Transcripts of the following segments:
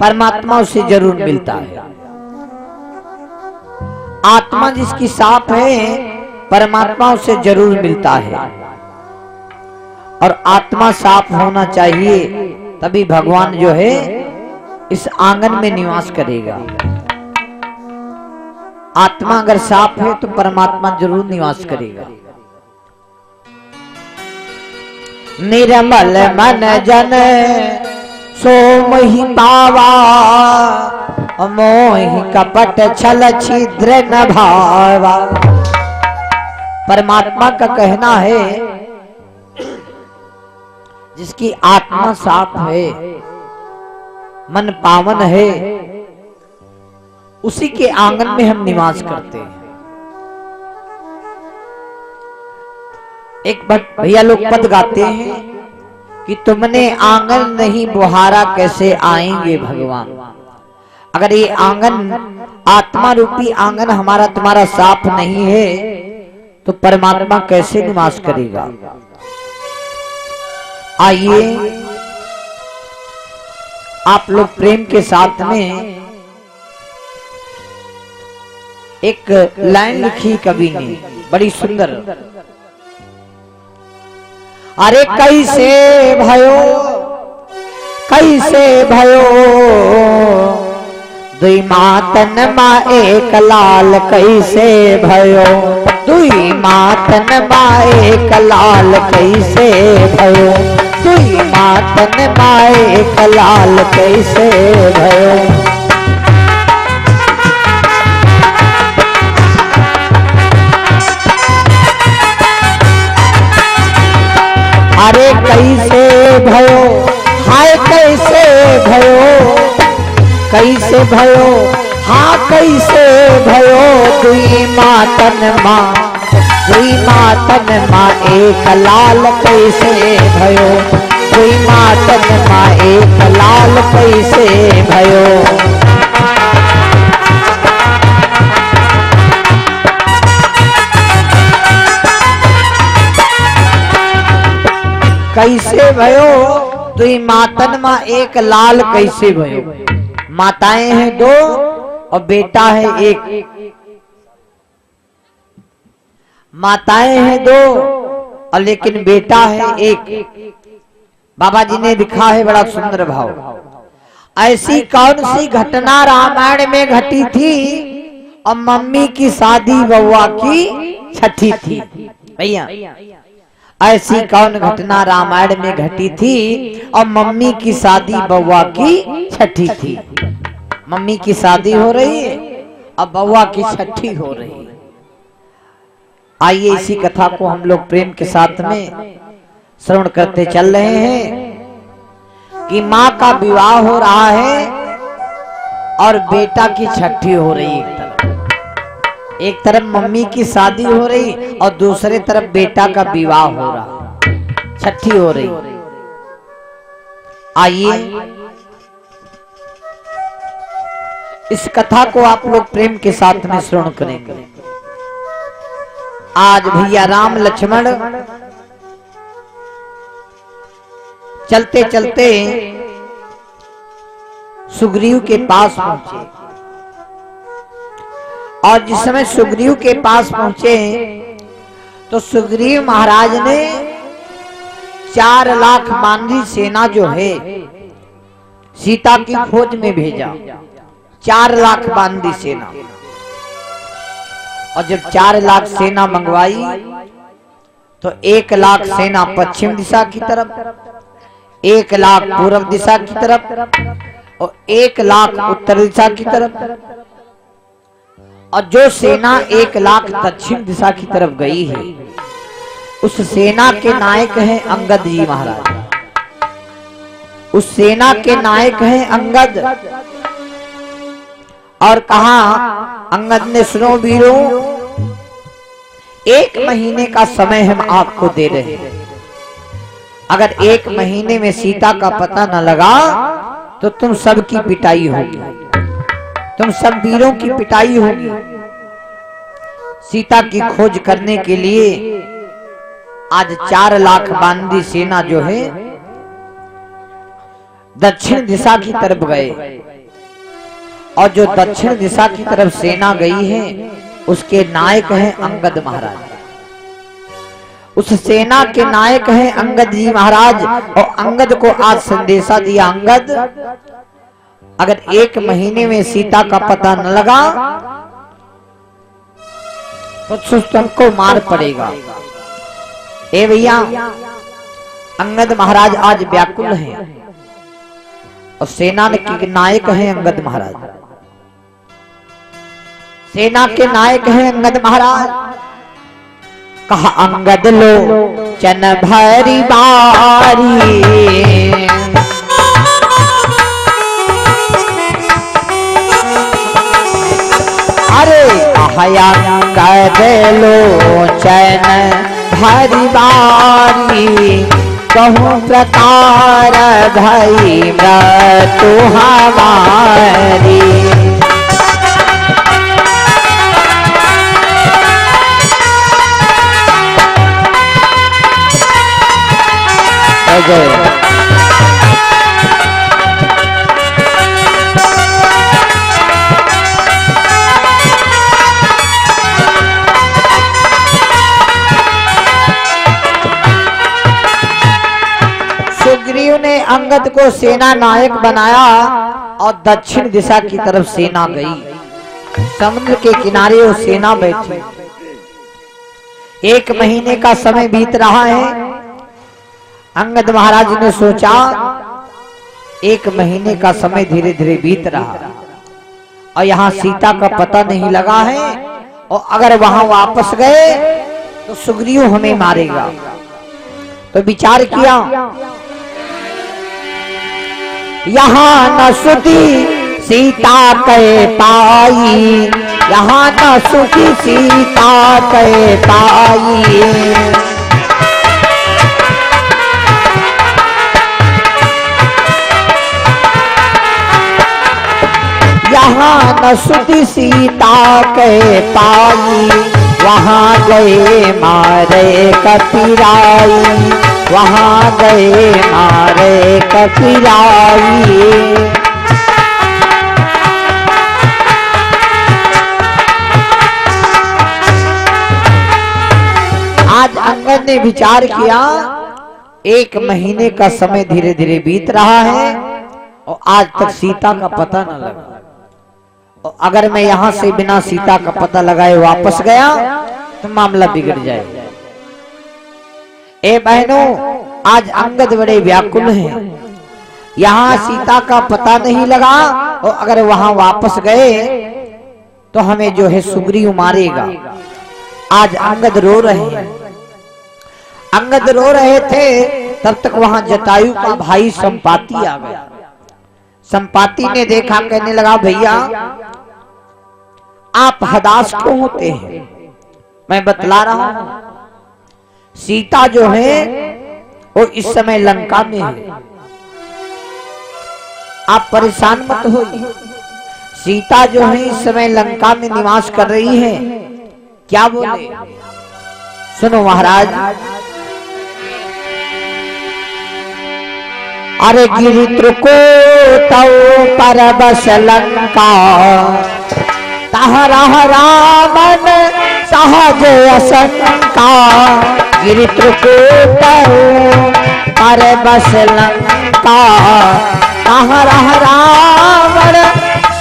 परमात्मा उसे जरूर मिलता है। आत्मा जिसकी साफ है परमात्मा उसे जरूर मिलता है। और आत्मा साफ होना चाहिए तभी भगवान जो है इस आंगन में निवास करेगा। आत्मा अगर साफ है तो परमात्मा जरूर निवास करेगा। निर्मल मन जन सो मोहि पावा, मोहि कपट छल छिद्र न भावा। परमात्मा का कहना है जिसकी आत्मा साफ है, मन पावन है, उसी के आंगन में हम निवास करते हैं। एक भैया लोग पद गाते हैं कि तुमने आंगन नहीं बुहारा कैसे आएंगे भगवान। अगर ये आंगन आत्मा रूपी आंगन हमारा तुम्हारा साफ नहीं है तो परमात्मा कैसे निवास करेगा। आइए आप लोग प्रेम के साथ में एक लाइन लिखी कवि ने बड़ी सुंदर। अरे कैसे भयो दुई मातन मा एक लाल, कैसे भयो दुई मातन मा एक लाल, कैसे भयो दुई मातन मा एक लाल, कैसे भयो। अरे कैसे भयो, हाय कैसे भयो, कैसे भयो, हाँ कैसे भयो दुई मातन माँ एक लाल, कैसे भयो दुई मातन माँ एक लाल, कैसे भयो। कैसे भयो दुई मातन माँ एक लाल, कैसे भयो। माताएं हैं दो और बेटा है एक। माताएं हैं दो और लेकिन बेटा है एक। बाबा जी ने लिखा है बड़ा सुंदर भाव। ऐसी कौन सी घटना रामायण में घटी थी और मम्मी की शादी बउआ की छठी थी। भैया ऐसी कौन घटना रामायण में घटी थी और मम्मी की शादी बउआ की छठी थी। मम्मी की शादी हो रही है और बउआ की छठी हो रही है। आइए इसी कथा को हम लोग प्रेम के साथ में श्रवण करते चल रहे हैं कि माँ का विवाह हो रहा है और बेटा की छठी हो रही है। एक तरफ मम्मी की शादी हो रही और दूसरे तरफ बेटा का विवाह हो रहा, छठी हो रही। आइए इस कथा को आप लोग प्रेम के साथ में श्रवण करेंगे। आज भैया राम लक्ष्मण चलते चलते सुग्रीव के पास पहुंचे और जिस समय सुग्रीव के पास पहुंचे तो सुग्रीव महाराज ने 4 लाख बांधी सेना जो है सीता की खोज में भेजा। 4 लाख बांधी सेना। और जब 4 लाख सेना मंगवाई तो 1 लाख सेना पश्चिम दिशा की तरफ, 1 लाख पूर्व दिशा की तरफ और 1 लाख उत्तर दिशा की तरफ। और जो सेना 1 लाख दक्षिण दिशा की तरफ गई है उस सेना के नायक हैं अंगद जी महाराज। उस सेना के नायक हैं अंगद। और कहा अंगद ने, सुनो वीरों, 1 महीने का समय हम आपको दे रहे हैं। अगर 1 महीने में सीता का पता न लगा तो तुम सबकी पिटाई होगी, तुम सब वीरों की पिटाई होगी। सीता की खोज करने के लिए आज 4 लाख बांदी सेना जो है दक्षिण दिशा की तरफ गए। और जो दक्षिण दिशा की तरफ सेना गई है उसके नायक हैं अंगद महाराज। उस सेना के नायक हैं अंगद जी महाराज। और अंगद को आज संदेशा दिया, अंगद अगर 1 महीने में सीता का पता न लगा तो तुमको मार पड़ेगा। ए भैया, अंगद महाराज आज व्याकुल हैं और सेना के नायक हैं अंगद महाराज। सेना के नायक हैं अंगद महाराज। कहा अंगद लो चन भरी बारी, अरे अंगद लो चन भरी बारी, कहूँ प्रकार भई मृत्यु हमारी। सुग्रीव ने अंगद को सेना नायक बनाया और दक्षिण दिशा की तरफ सेना गई। समुद्र के किनारे वो सेना बैठी। 1 महीने का समय बीत रहा है। अंगद महाराज ने सोचा 1 महीने का समय धीरे धीरे बीत रहा और यहाँ सीता का पता नहीं लगा है, और अगर वहां वापस गए तो सुग्रीव हमें मारेगा। तो विचार किया, यहाँ न सुधी सीता कह पाई, यहाँ न सुधी सीता कह पाई। यहाँ न सुधी सीता कह पाई, वहाँ गए मारे कपिराई, वहाँ गए मारे कपिराई। आज अंगद ने विचार किया 1 महीने का समय धीरे धीरे बीत रहा है और आज तक सीता का पता न लगा। और अगर मैं यहां से बिना सीता का पता लगाए वापस गया तो मामला बिगड़ जाएगा। ए बहनों, आज अंगद बड़े व्याकुल हैं। यहाँ सीता का पता नहीं लगा और अगर वहां वापस गए तो हमें जो है सुग्रीव मारेगा। आज अंगद रो रहे हैं। अंगद रो रहे थे तब तक वहां जटायु का भाई संपाति आ गया। संपाति ने देखा, कहने लगा भैया आप हदास क्यों होते हैं? मैं बतला रहा हूं, सीता जो है वो इस समय लंका में है। आप परेशान मत होइए। सीता जो है इस समय लंका में निवास कर रही है। क्या बोले? सुनो महाराज। अरे गिरि त्रिकूट पर बस लंका, तहरा रावण सहज असंका। गिरि त्रिकूट पर बस लंका, तहरा रावण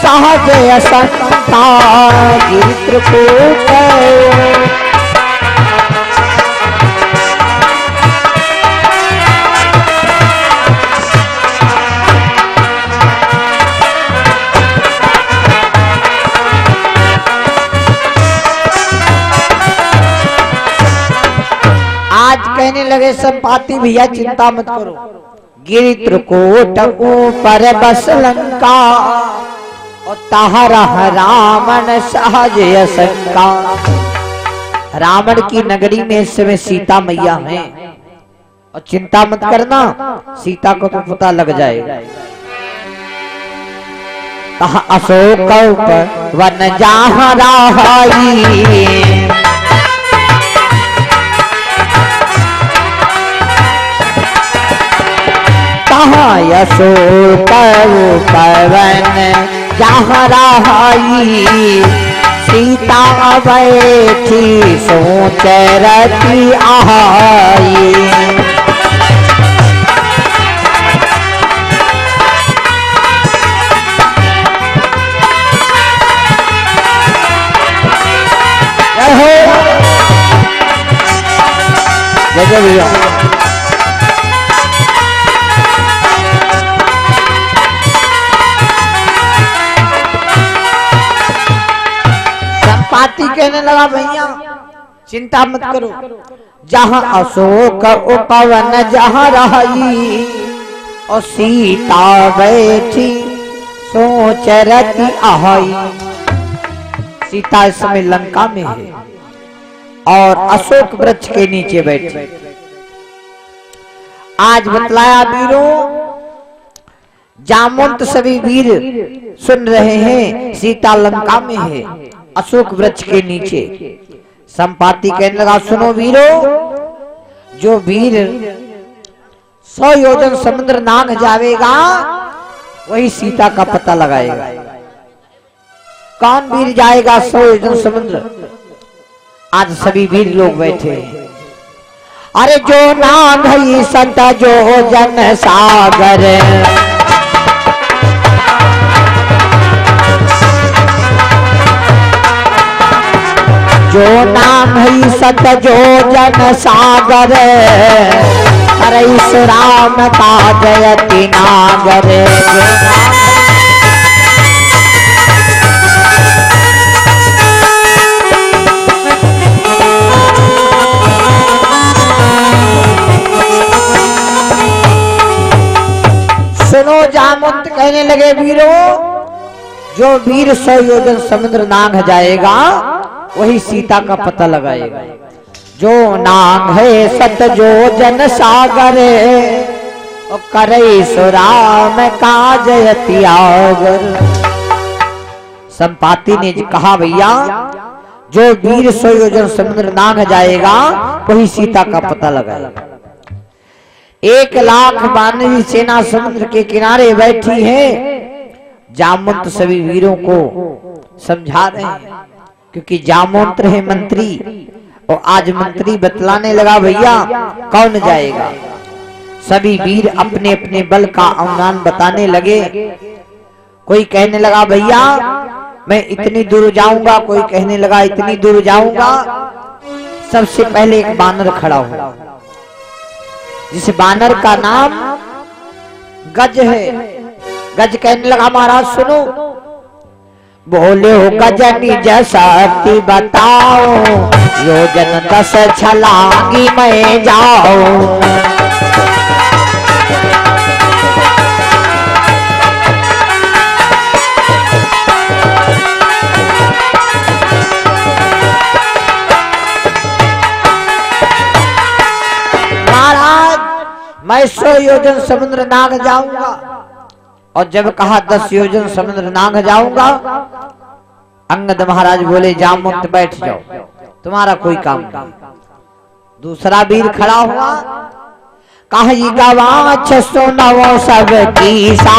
सहज असंका। गिरि त्रिकूट कहने लगे संपाति भैया चिंता मत करो। गिरि त्रिकूट ऊपर बस लंका, और तहरा रावण सहज असंका। रावण की नगरी में इस समय सीता मैया है और चिंता मत करना, सीता को तो पता लग जाएगा। अशोक वन जहाँ रहाई, अशोक पवन जहाँ रही सीता बैठी सोच रती आई। जय भैया। संपाति कहने लगा भैया चिंता मत करो, जहाँ अशोक उपवन जहाँ रही और सीता बैठी सोच रती आई। सीता इस समय लंका में है और अशोक वृक्ष के नीचे बैठी। आज बतलाया वीरों, जामवंत सभी वीर सुन रहे हैं, सीता लंका में है अशोक वृक्ष के नीचे। संपाति कहने लगा सुनो वीरों, जो वीर 100 योजन समुद्र नांग जावेगा वही सीता का पता लगाएगा। कौन वीर जाएगा 100 योजन समुद्र? आज सभी वीर लोग बैठे हैं। अरे जो नाम है संत जो जन सागर, जो नाम है संत जो जन सागर, अरे इस राम का जयति नागर। सुनो जामवंत कहने लगे वीरों, जो वीर 100 योजन समुद्र नांग जाएगा वही सीता का पता लगाएगा। जो नांग है सत जो जन सागर, और करे सो राम का जयति आगर। संपाति ने कहा भैया जो वीर 100 योजन समुद्र नांग जाएगा वही सीता का पता लगाएगा। 1 लाख वानरी सेना समुद्र के किनारे बैठी है। जामवंत सभी वीरों को समझा रहे हैं, क्योंकि जामवंत है मंत्री और आज मंत्री बतलाने लगा भैया कौन जाएगा। सभी वीर अपने अपने बल का अनुमान बताने लगे। कोई कहने लगा भैया मैं इतनी दूर जाऊंगा, कोई कहने लगा इतनी दूर जाऊंगा। सबसे पहले एक बानर खड़ा हुआ, जिस बानर का नाम गज है। गज कहने लगा महाराज सुनो, बोले हो गज निज शक्ति बताओ, योजन 10 छलांगी मैं जाऊं। मैं 100 योजन समुद्र नांग जाऊंगा, और जब कहा 10 योजन समुद्र नांग जाऊंगा, अंगद महाराज बोले जामवंत बैठ जाओ, तुम्हारा कोई काम नहीं। दूसरा वीर खड़ा हुआ, कही गवाच सुनवो सब की सा,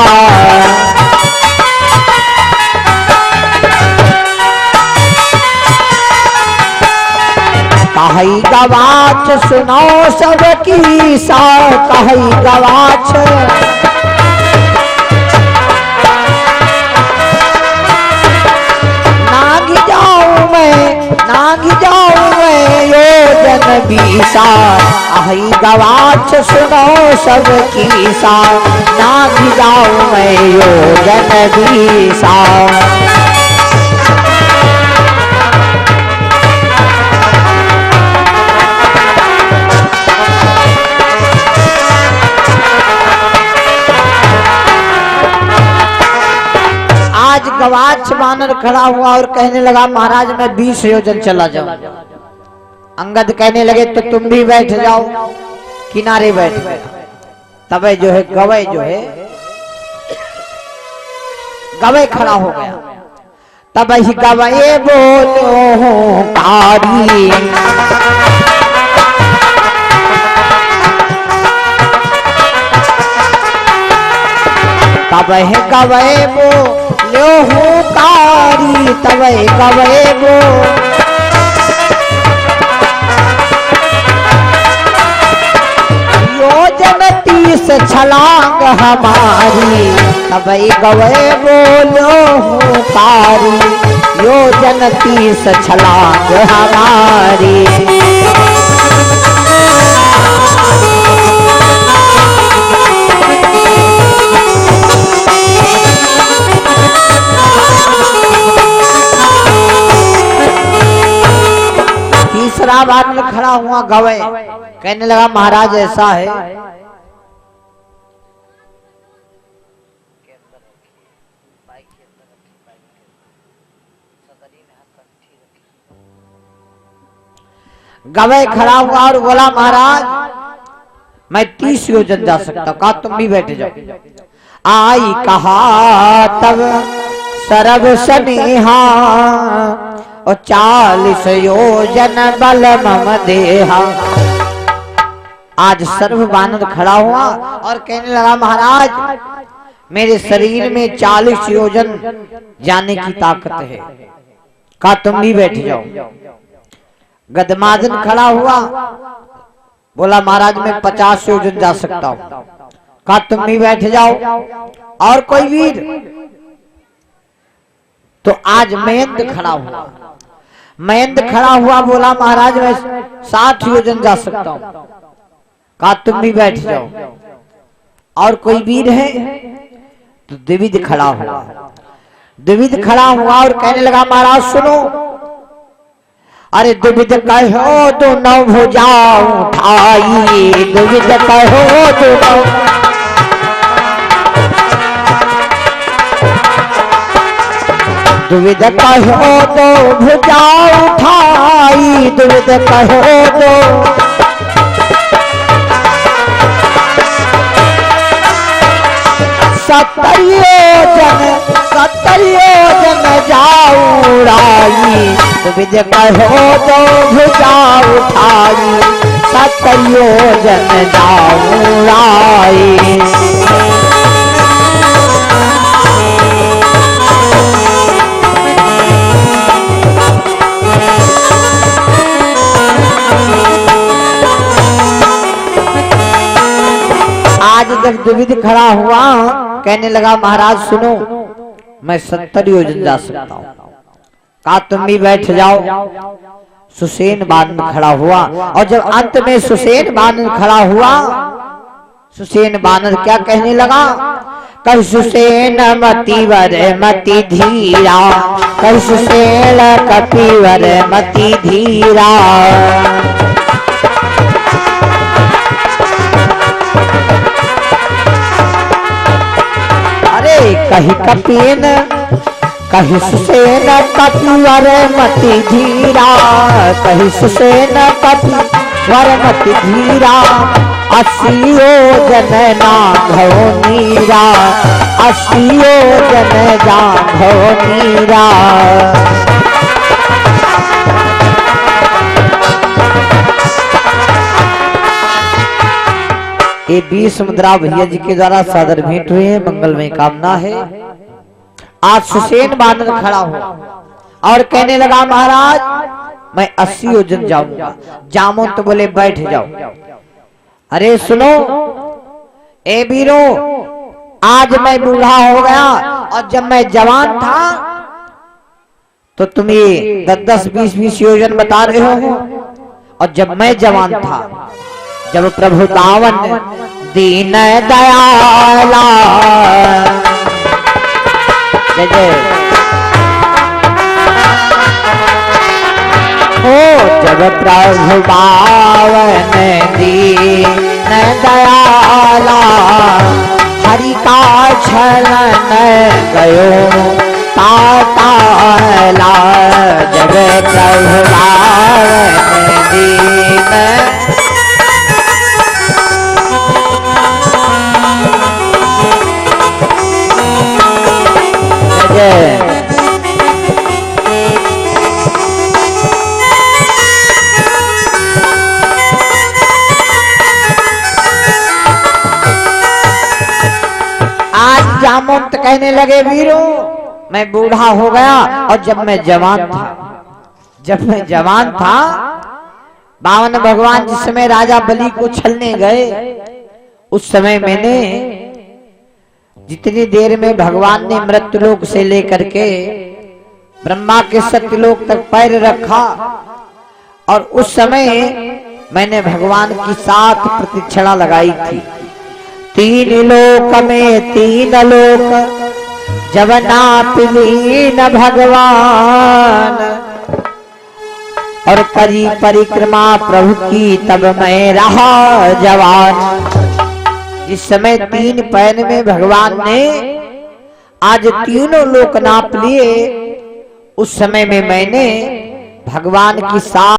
कही गवाच सुनो सब की सा, कही गवाच नाग जाऊं मैं योजन 20। कही गवाच सुनो सब की सा, नाग जाऊं मैं योजन 20। आज गवाच बानर खड़ा हुआ और कहने लगा महाराज मैं 20 योजन चला जाऊं। अंगद कहने लगे तो तुम भी बैठ जाओ, किनारे बैठ गए। तब जो है गवै खड़ा हो गया। तब ही गवै बोलो कारी, तब है गवै बोलो गवे गवे गो योजन 30 छलांग हमारी कवई गवे बोलो तारी योजन 30 छलांग हमारी तीसरा बादल खड़ा हुआ गवे कहने लगा महाराज ऐसा है गवे खड़ा हुआ और बोला महाराज मैं 30 योजन जा सकता हूं। कहा तुम भी बैठ जाओ। आई कहा तब सरब स्नेहा और 40 योजन बल मम देहा। आज सर्व बानर खड़ा हुआ और कहने लगा महाराज मेरे शरीर में 40 योजन जाने की ताकत है। कहा तुम भी बैठ जाओ। गदमादन खड़ा हुआ बोला महाराज मैं 50 योजन जा सकता हूं। कहा तुम भी बैठ जाओ। और कोई वीर? तो आज मयंद खड़ा हुआ। मयंद खड़ा हुआ बोला महाराज मैं 60 योजन जा सकता हूं। कहा तुम भी बैठ जाओ। और कोई वीर है? तो द्विविद खड़ा हुआ। द्विविद खड़ा हुआ और कहने लगा महाराज सुनो। अरे द्विविद कहो तो 9 भुजा उठाई द्विविद कहो तो 9 द्विविद कहो तो भुजा उठाई द्विविद कहो तो 70 योजन जाऊराई द्विविद कहो तो भुजा उठाई 70 योजन जाऊराई। आज जब द्विविद खड़ा हुआ कहने लगा महाराज सुनो मैं 70 योजन जा सकता हूँ। कहा तुम भी बैठ जाओ। सुसेन बानर खड़ा हुआ और जब अंत में सुसेन बानर खड़ा हुआ सुसेन बानर क्या कहने लगा? कह सुसेन मतिवर मति धीरा कह सुसेन कपिवर मति धीरा। कही कपीन कही सुसेन कपिवर मति धीरा कही सुसेन कपिवर मति धीरा। 80 योजन नाघो नीरा 80 योजन जाघो नीरा। ये 20 मुद्रा भैया जी के द्वारा सादर भेंट हुए हैं। मंगलमय कामना है। आज सुसेन बानर खड़ा हो और कहने लगा महाराज मैं 80 योजन जाऊंगा। जामो तो बोले बैठ जाओ। अरे सुनो ए वीरो आज मैं बूढ़ा हो गया और जब मैं जवान था तो तुम ये 10-10 20-20 योजन बता रहे हो। और जब मैं जवान था जब प्रभु दावन दीन दयाला जय जय हो जब प्रभु दावन दीन दयाला हरि का छलन गयो ताताला। जब प्रभु दावन दीन आज जामवंत कहने लगे वीरो मैं बूढ़ा हो गया और जब मैं जवान था, बावन भगवान जिस समय राजा बलि को छलने गए, उस समय मैंने जितनी देर में भगवान ने मृत्युलोक से लेकर के ब्रह्मा के सत्यलोक तक पैर रखा, और उस समय मैंने भगवान की 7 प्रदक्षिणा लगाई थी। 3 लोक में 3 लोक जब नाप लीन भगवान, और करी परिक्रमा प्रभु की तब मैं रहा जवान। जिस समय 3 पैर में भगवान ने आज 3 लोक नाप लिए, उस समय में मैंने भगवान की 7